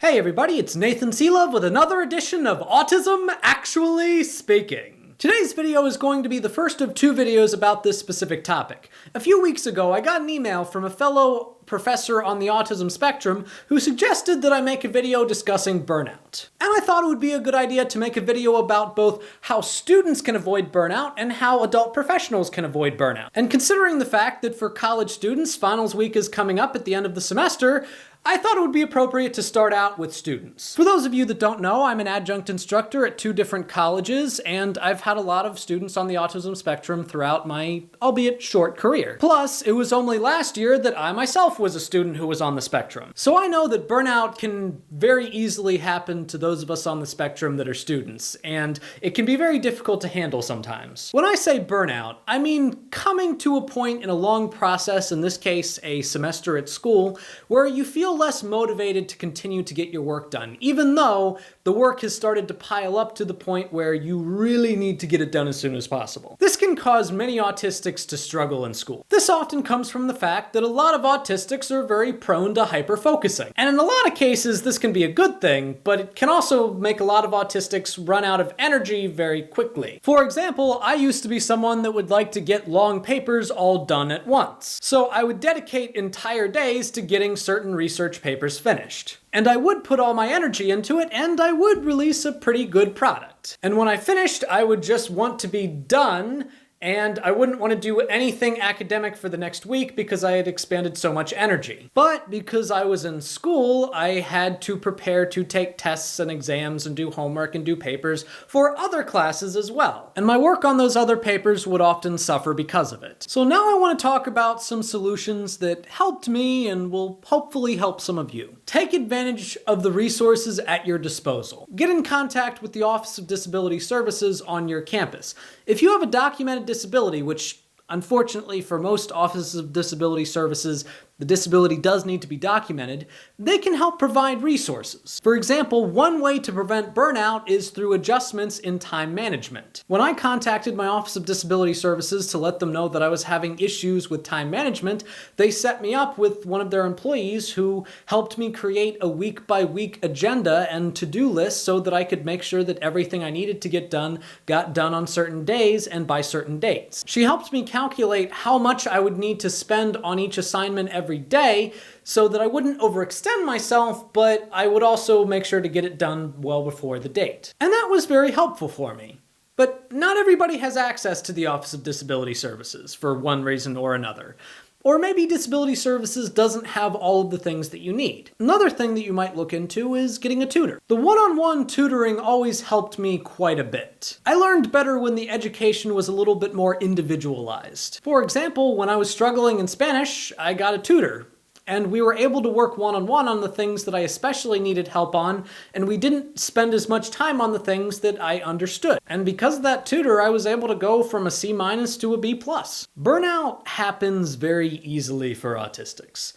Hey everybody, it's Nathan Selove with another edition of Autism Actually Speaking. Today's video is going to be the first of two videos about this specific topic. A few weeks ago, I got an email from a fellow professor on the autism spectrum who suggested that I make a video discussing burnout. And I thought it would be a good idea to make a video about both how students can avoid burnout and how adult professionals can avoid burnout. And considering the fact that for college students, finals week is coming up at the end of the semester, I thought it would be appropriate to start out with students. For those of you that don't know, I'm an adjunct instructor at two different colleges, and I've had a lot of students on the autism spectrum throughout my, albeit short, career. Plus, it was only last year that I myself was a student who was on the spectrum. So I know that burnout can very easily happen to those of us on the spectrum that are students, and it can be very difficult to handle sometimes. When I say burnout, I mean coming to a point in a long process, in this case a semester at school, where you feel less motivated to continue to get your work done, even though the work has started to pile up to the point where you really need to get it done as soon as possible. This can cause many autistics to struggle in school. This often comes from the fact that a lot of autistics are very prone to hyperfocusing. And in a lot of cases, this can be a good thing, but it can also make a lot of autistics run out of energy very quickly. For example, I used to be someone that would like to get long papers all done at once. So I would dedicate entire days to getting certain research papers finished. And I would put all my energy into it, and I would release a pretty good product. And when I finished, I would just want to be done, and I wouldn't want to do anything academic for the next week because I had expended so much energy. But because I was in school, I had to prepare to take tests and exams and do homework and do papers for other classes as well. And my work on those other papers would often suffer because of it. So now I want to talk about some solutions that helped me and will hopefully help some of you. Take advantage of the resources at your disposal. Get in contact with the Office of Disability Services on your campus. If you have a documented disability, which unfortunately for most Offices of Disability Services, the disability does need to be documented, they can help provide resources. For example, one way to prevent burnout is through adjustments in time management. When I contacted my Office of Disability Services to let them know that I was having issues with time management, they set me up with one of their employees who helped me create a week-by-week agenda and to-do list so that I could make sure that everything I needed to get done got done on certain days and by certain dates. She helped me calculate how much I would need to spend on each assignment every day so that I wouldn't overextend myself, but I would also make sure to get it done well before the date. And that was very helpful for me. But not everybody has access to the Office of Disability Services for one reason or another. Or maybe Disability Services doesn't have all of the things that you need. Another thing that you might look into is getting a tutor. The one-on-one tutoring always helped me quite a bit. I learned better when the education was a little bit more individualized. For example, when I was struggling in Spanish, I got a tutor. And we were able to work one-on-one on the things that I especially needed help on, and we didn't spend as much time on the things that I understood. And because of that tutor, I was able to go from a C- to a B+. Burnout happens very easily for autistics,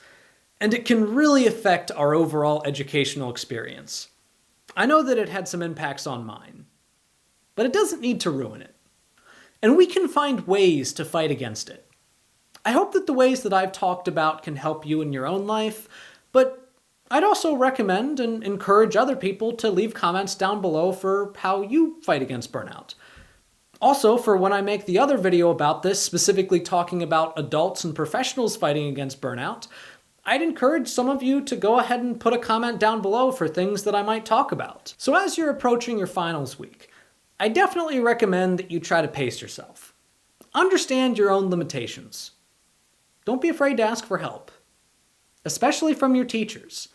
and it can really affect our overall educational experience. I know that it had some impacts on mine, but it doesn't need to ruin it. And we can find ways to fight against it. I hope that the ways that I've talked about can help you in your own life, but I'd also recommend and encourage other people to leave comments down below for how you fight against burnout. Also, for when I make the other video about this, specifically talking about adults and professionals fighting against burnout, I'd encourage some of you to go ahead and put a comment down below for things that I might talk about. So as you're approaching your finals week, I definitely recommend that you try to pace yourself. Understand your own limitations. Don't be afraid to ask for help, especially from your teachers.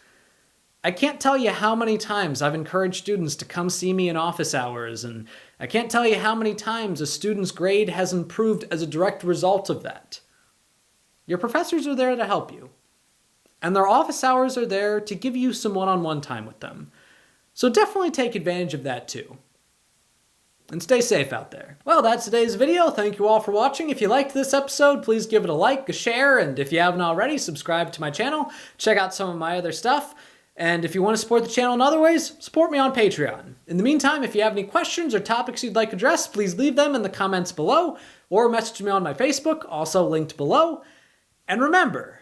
I can't tell you how many times I've encouraged students to come see me in office hours, and I can't tell you how many times a student's grade has improved as a direct result of that. Your professors are there to help you, and their office hours are there to give you some one-on-one time with them. So definitely take advantage of that too. And stay safe out there. Well, that's today's video. Thank you all for watching. If you liked this episode, please give it a like, a share, and if you haven't already, subscribe to my channel. Check out some of my other stuff. And if you want to support the channel in other ways, support me on Patreon. In the meantime, if you have any questions or topics you'd like addressed, please leave them in the comments below, or message me on my Facebook, also linked below. And remember,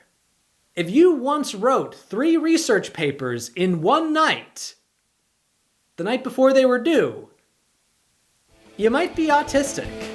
If you once wrote 3 research papers in one night, the night before they were due, you might be autistic.